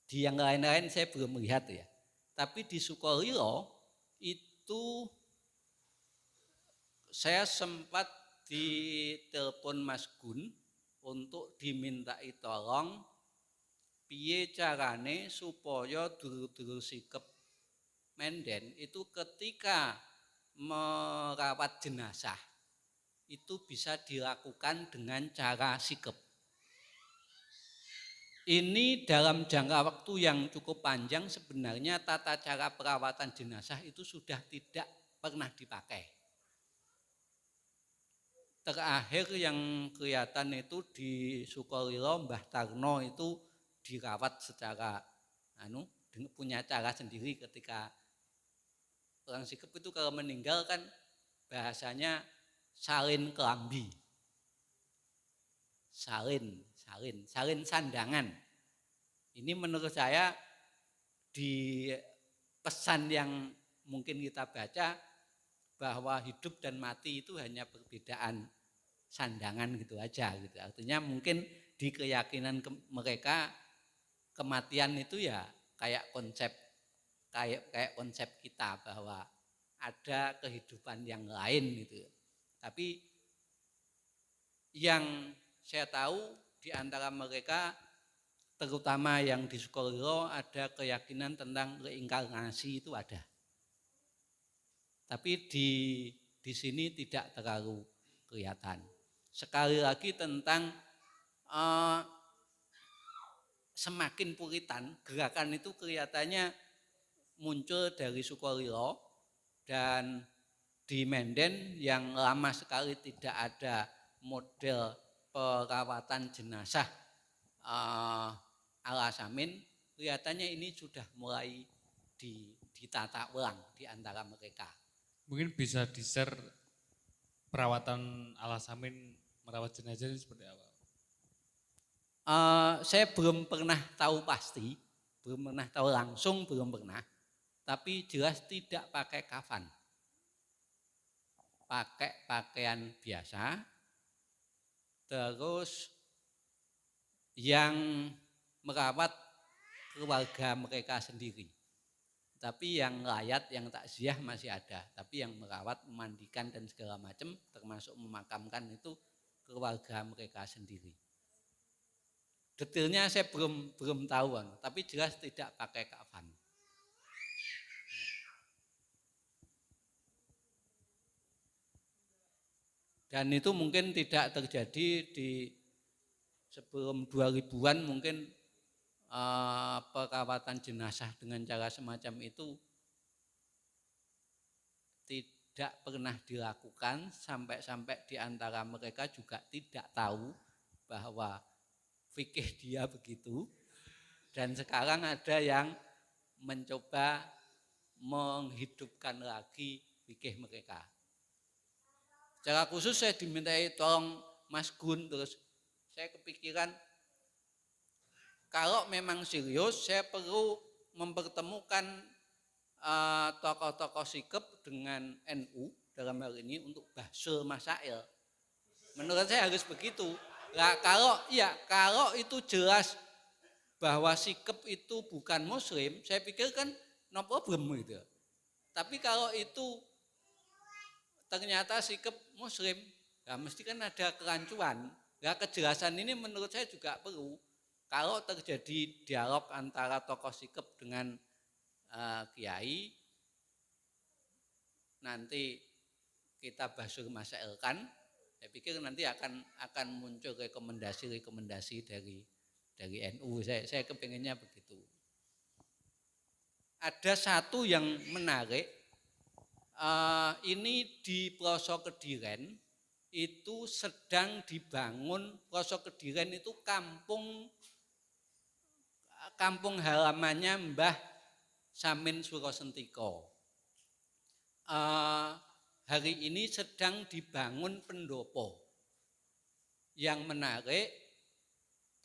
Di yang lain-lain saya belum melihat ya. Tapi di Sukolilo itu saya sempat ditelepon Mas Gun untuk dimintai tolong piye carane supaya dulur-dulur sikap Menden itu ketika merawat jenazah itu bisa dilakukan dengan cara sikap. Ini dalam jangka waktu yang cukup panjang sebenarnya tata cara perawatan jenazah itu sudah tidak pernah dipakai. Terakhir yang kelihatan itu di Sukolilo Mbah Tarno itu dirawat secara punya cara sendiri. Ketika orang sikap itu kalau meninggal kan bahasanya salin kelambi, salin sandangan. Ini menurut saya di pesan yang mungkin kita baca bahwa hidup dan mati itu hanya perbedaan sandangan gitu aja gitu. Artinya mungkin di keyakinan mereka kematian itu ya kayak konsep kita bahwa ada kehidupan yang lain gitu. Tapi yang saya tahu di antara mereka terutama yang di Sukolilo ada keyakinan tentang reinkarnasi itu ada. Tapi di sini tidak terlalu kelihatan. Sekali lagi tentang semakin puritan, gerakan itu kelihatannya muncul dari Sukolilo dan di Menden yang lama sekali tidak ada model perawatan jenazah ala Samin, kelihatannya ini sudah mulai ditata ulang di antara mereka. Mungkin bisa di-share perawatan ala Samin merawat jenazah itu seperti apa? Saya belum pernah tahu pasti, belum pernah tahu langsung, belum pernah. Tapi jelas tidak pakai kafan. Pakai pakaian biasa. Terus yang merawat keluarga mereka sendiri. Tapi yang layat, yang takziah masih ada. Tapi yang merawat, memandikan dan segala macam, termasuk memakamkan itu keluarga mereka sendiri. Detailnya saya belum tahu, tapi jelas tidak pakai kafan. Dan itu mungkin tidak terjadi di sebelum 2000-an mungkin perawatan jenazah dengan cara semacam itu tidak pernah dilakukan, sampai-sampai di antara mereka juga tidak tahu bahwa fikih dia begitu. Dan sekarang ada yang mencoba menghidupkan lagi fikih mereka. Secara khusus saya dimintai tolong Mas Gun, terus saya kepikiran kalau memang serius saya perlu mempertemukan tokoh-tokoh sikep dengan NU dalam hal ini untuk bahsul masail. Menurut saya harus begitu. Nah, kalau itu jelas bahwa sikep itu bukan muslim, saya pikir kan no problem gitu. Tapi kalau itu ternyata sikep muslim, ya mesti kan ada kerancuan. Ya kejelasan ini menurut saya juga perlu. Kalau terjadi dialog antara tokoh sikep dengan kiai, nanti kita bahas masailkan, saya pikir nanti akan muncul rekomendasi dari NU. Saya kepengennya begitu. Ada satu yang menarik. Ini di pelosok Kediren itu sedang dibangun. Pelosok Kediren itu kampung halamannya Mbah Samin Surosentiko. Hari ini sedang dibangun pendopo. Yang menarik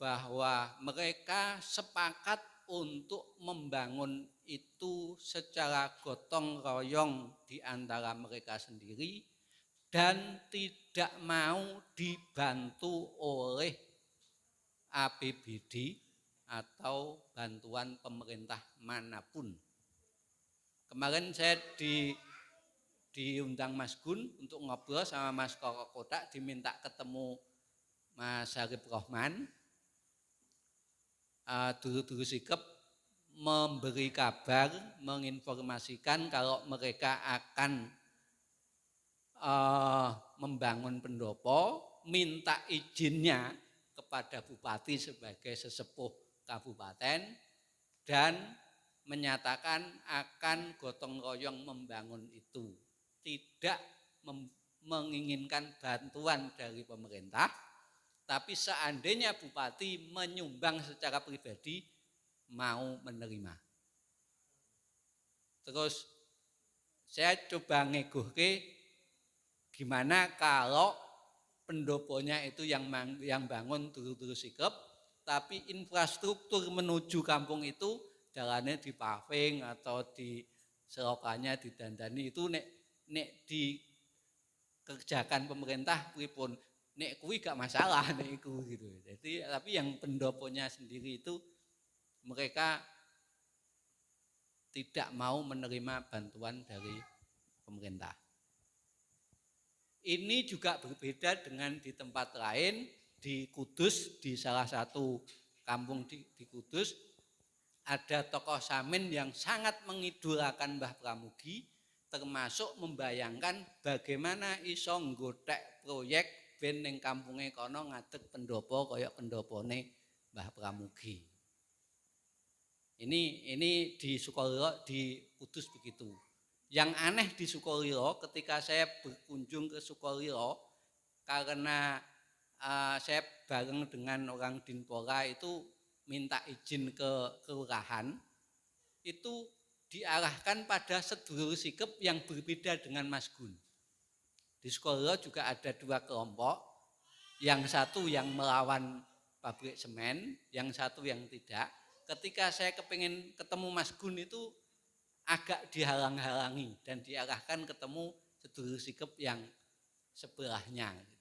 bahwa mereka sepakat untuk membangun itu secara gotong royong di antara mereka sendiri dan tidak mau dibantu oleh APBD atau bantuan pemerintah manapun. Kemarin saya diundang Mas Gun untuk ngobrol sama Mas Koko Kotak, diminta ketemu Mas Harib Rohman. Dulu-dulu sikep memberi kabar, menginformasikan kalau mereka akan membangun pendopo, minta izinnya kepada bupati sebagai sesepuh kabupaten dan menyatakan akan gotong royong membangun itu. Tidak menginginkan bantuan dari pemerintah, tapi seandainya bupati menyumbang secara pribadi mau menerima. Terus saya coba ngegohke gimana kalau pendoponya itu yang bangun dulu-dulu sikep, tapi infrastruktur menuju kampung itu jalannya di paving atau di selokannya didandani itu nek dikerjakan pemerintah pripun nek kuwi gak masalah nek iku gitu. Jadi tapi yang pendoponya sendiri itu mereka tidak mau menerima bantuan dari pemerintah. Ini juga berbeda dengan di tempat lain, di Kudus, di salah satu kampung di Kudus ada tokoh Samin yang sangat mengidolakan Mbah Pramugi, termasuk membayangkan bagaimana iso nggothek proyek ben ning kampunge kono ngadeg pendopo kaya pendopone Mbah Pramugi. Ini di Sukolilo, di Kudus begitu. Yang aneh di Sukolilo ketika saya berkunjung ke Sukolilo karena saya bareng dengan orang Dinpora itu minta izin ke kelurahan, itu diarahkan pada sedulur sikep yang berbeda dengan Mas Gun. Di Sukolilo juga ada dua kelompok, yang satu yang melawan pabrik semen, yang satu yang tidak. Ketika saya kepingin ketemu Mas Gun itu agak dihalang-halangi dan diarahkan ketemu sedulur sikep yang sebelahnya gitu.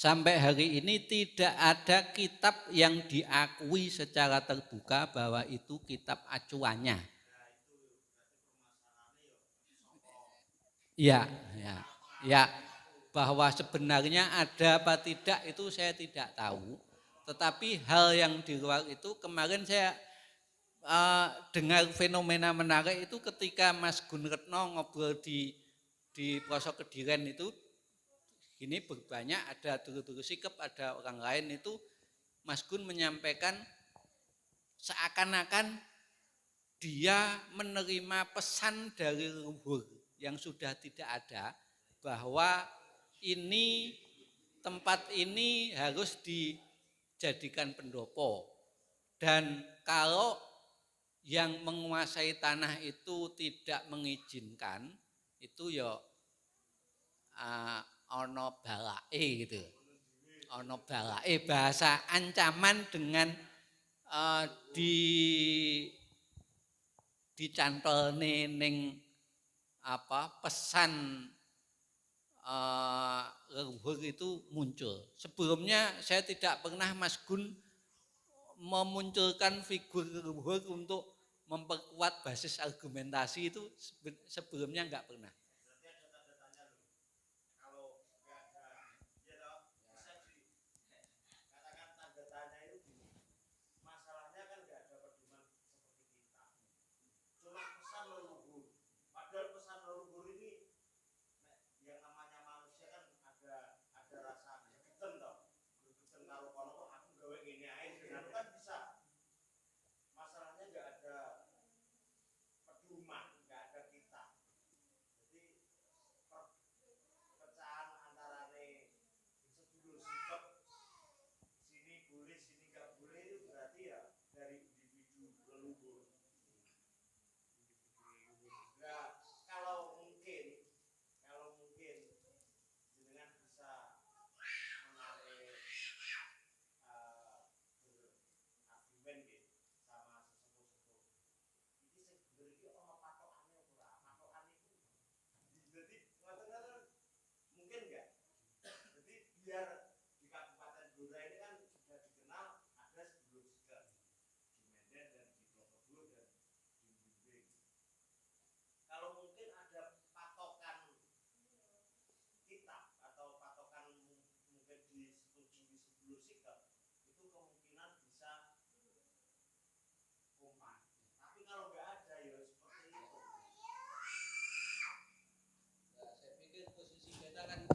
Sampai hari ini tidak ada kitab yang diakui secara terbuka bahwa itu kitab acuannya. Ya, ya, ya, bahwa sebenarnya ada apa tidak itu saya tidak tahu. Tetapi hal yang di luar itu kemarin saya dengar fenomena menarik itu ketika Mas Gun Retno ngobrol di pelosok Kediren itu. Ini berbanyak, ada dulur-dulur sikep, ada orang lain itu Mas Gun menyampaikan seakan-akan dia menerima pesan dari leluhur yang sudah tidak ada bahwa ini tempat ini harus dijadikan pendopo dan kalau yang menguasai tanah itu tidak mengizinkan itu ya ono balae gitu. Ono balae bahasa ancaman dengan dicantolne ning pesan leluhur itu muncul. Sebelumnya saya tidak pernah Mas Gun memunculkan figur leluhur untuk memperkuat basis argumentasi itu sebelumnya enggak pernah.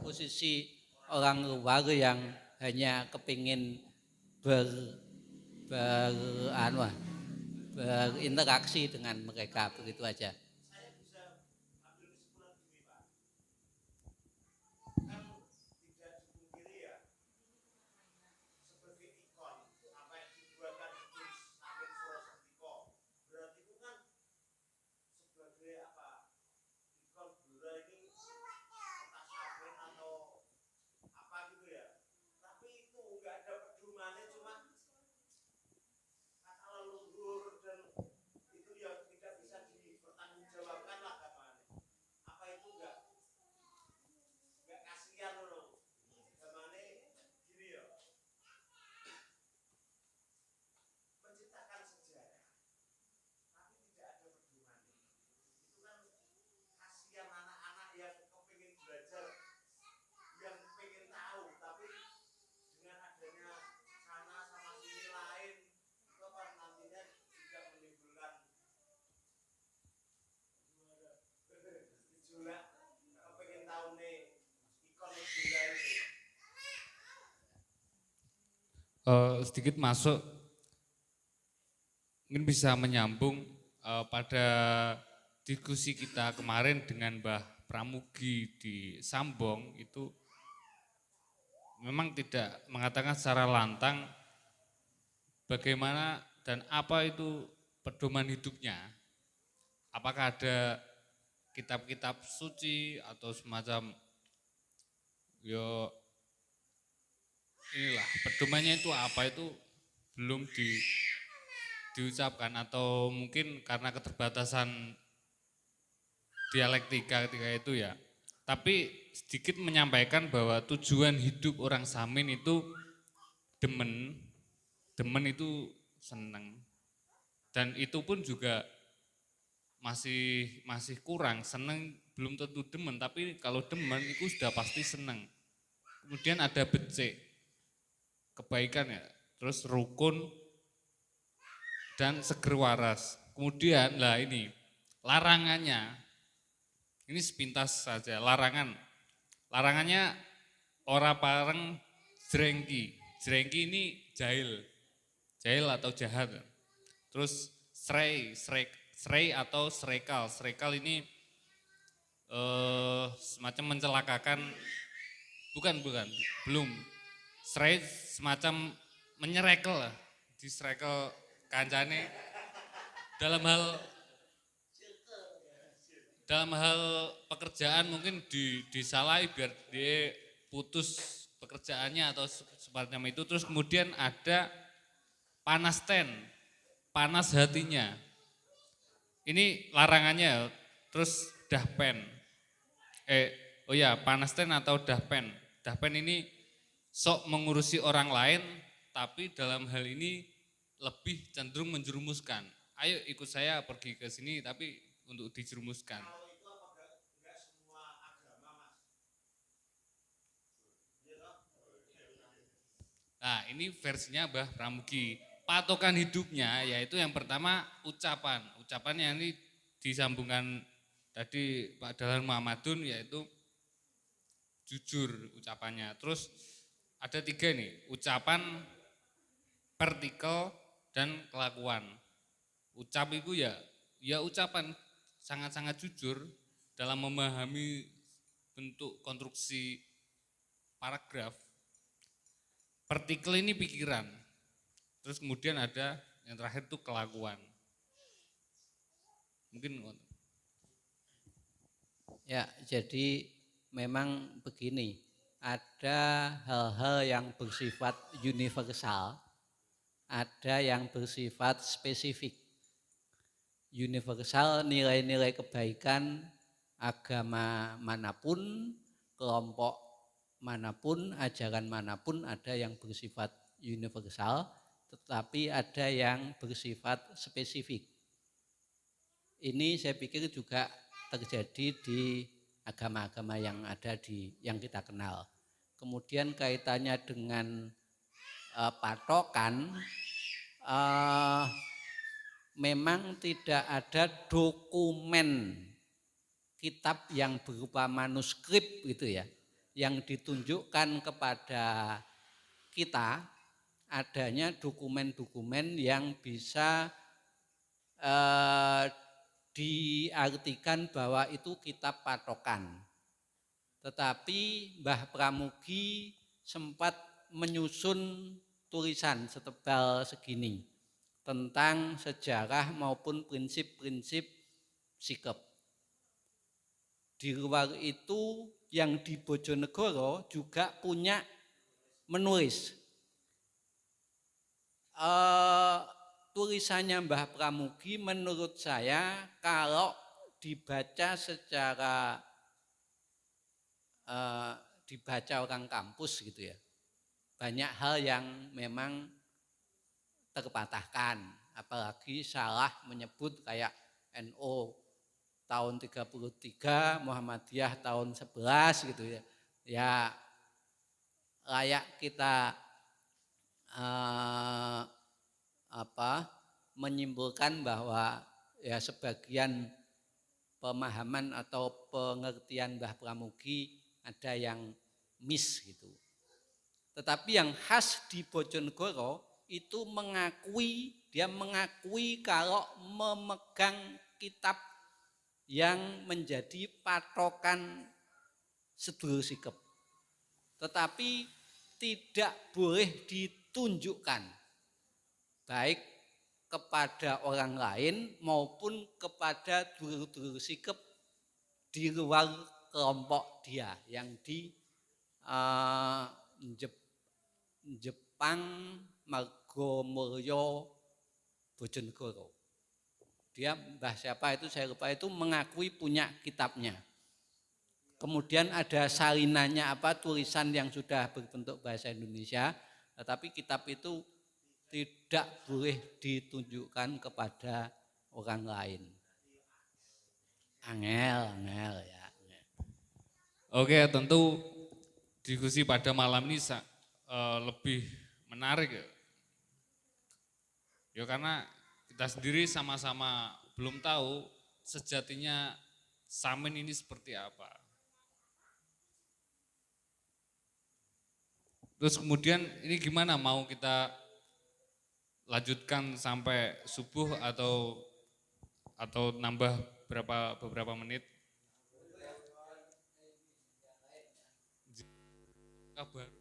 Posisi orang luar yang hanya kepingin berinteraksi dengan mereka begitu aja. Sedikit masuk, mungkin bisa menyambung pada diskusi kita kemarin dengan Mbah Pramugi di Sambong itu memang tidak mengatakan secara lantang bagaimana dan apa itu pedoman hidupnya. Apakah ada kitab-kitab suci atau semacam yo inilah pedomannya itu apa itu belum diucapkan atau mungkin karena keterbatasan dialektika ketika itu ya. Tapi sedikit menyampaikan bahwa tujuan hidup orang Samin itu demen, demen itu seneng. Dan itu pun juga masih kurang, seneng belum tentu demen, tapi kalau demen itu sudah pasti seneng. Kemudian ada becik, kebaikan ya, terus rukun dan seger waras. Kemudian lah ini larangannya, ini sepintas saja larangannya ora pareng jrengki. Jrengki ini jahil atau jahat. Terus srei atau srekal ini semacam mencelakakan, belum. Srei semacam menyerekel lah, disrekel kancane dalam hal pekerjaan mungkin disalahi biar dia putus pekerjaannya atau semacam itu. Terus kemudian ada panas hatinya. Ini larangannya. Terus dahpen. Panas ten atau dahpen. Dahpen ini sok mengurusi orang lain, tapi dalam hal ini lebih cenderung menjerumuskan. Ayo ikut saya pergi ke sini, tapi untuk dijerumuskan. Nah, ini versinya Mbah Pramugi. Patokan hidupnya yaitu yang pertama ucapan. Ucapan yang ini disambungkan tadi Pak Dahlan Muhammadun yaitu jujur ucapannya. Terus ada 3 nih, ucapan, partikel, dan kelakuan. Ucap itu ya ucapan sangat-sangat jujur dalam memahami bentuk konstruksi paragraf. Partikel ini pikiran. Terus kemudian ada yang terakhir itu kelakuan. Mungkin Ya, jadi memang begini, ada hal-hal yang bersifat universal, ada yang bersifat spesifik. Universal nilai-nilai kebaikan agama manapun, kelompok manapun, ajaran manapun ada yang bersifat universal, tetapi ada yang bersifat spesifik. Ini saya pikir juga terjadi di agama-agama yang ada yang kita kenal. Kemudian kaitannya dengan patokan, memang tidak ada dokumen kitab yang berupa manuskrip gitu ya, yang ditunjukkan kepada kita. Adanya dokumen-dokumen yang bisa diartikan bahwa itu kitab patokan. Tetapi Mbah Pramugi sempat menyusun tulisan setebal segini tentang sejarah maupun prinsip-prinsip sikap. Di luar itu yang di Bojonegoro juga punya menulis. Tulisannya Mbah Pramugi menurut saya kalau dibaca secara dibaca orang kampus gitu ya, banyak hal yang memang terpatahkan, apalagi salah menyebut kayak NU tahun 33, Muhammadiyah tahun 11 gitu ya. Ya layak kita menyimpulkan bahwa ya sebagian pemahaman atau pengertian Mbah Pramugi ada yang miss gitu. Tetapi yang khas di Bojonegoro itu dia mengakui kalau memegang kitab yang menjadi patokan sedulur sikep. Tetapi tidak boleh ditunjukkan baik kepada orang lain maupun kepada dulur-dulur sikep di luar kelompok dia yang di Jepang, Margomulyo, Bojonegoro. Dia mbah siapa itu saya lupa, itu mengakui punya kitabnya. Kemudian ada salinannya tulisan yang sudah berbentuk bahasa Indonesia, tetapi kitab itu tidak boleh ditunjukkan kepada orang lain. Angel ya. Oke, tentu diskusi pada malam ini lebih menarik ya. Ya karena kita sendiri sama-sama belum tahu sejatinya Samin ini seperti apa. Terus kemudian ini gimana, mau kita lanjutkan sampai subuh atau nambah beberapa menit? Kabar.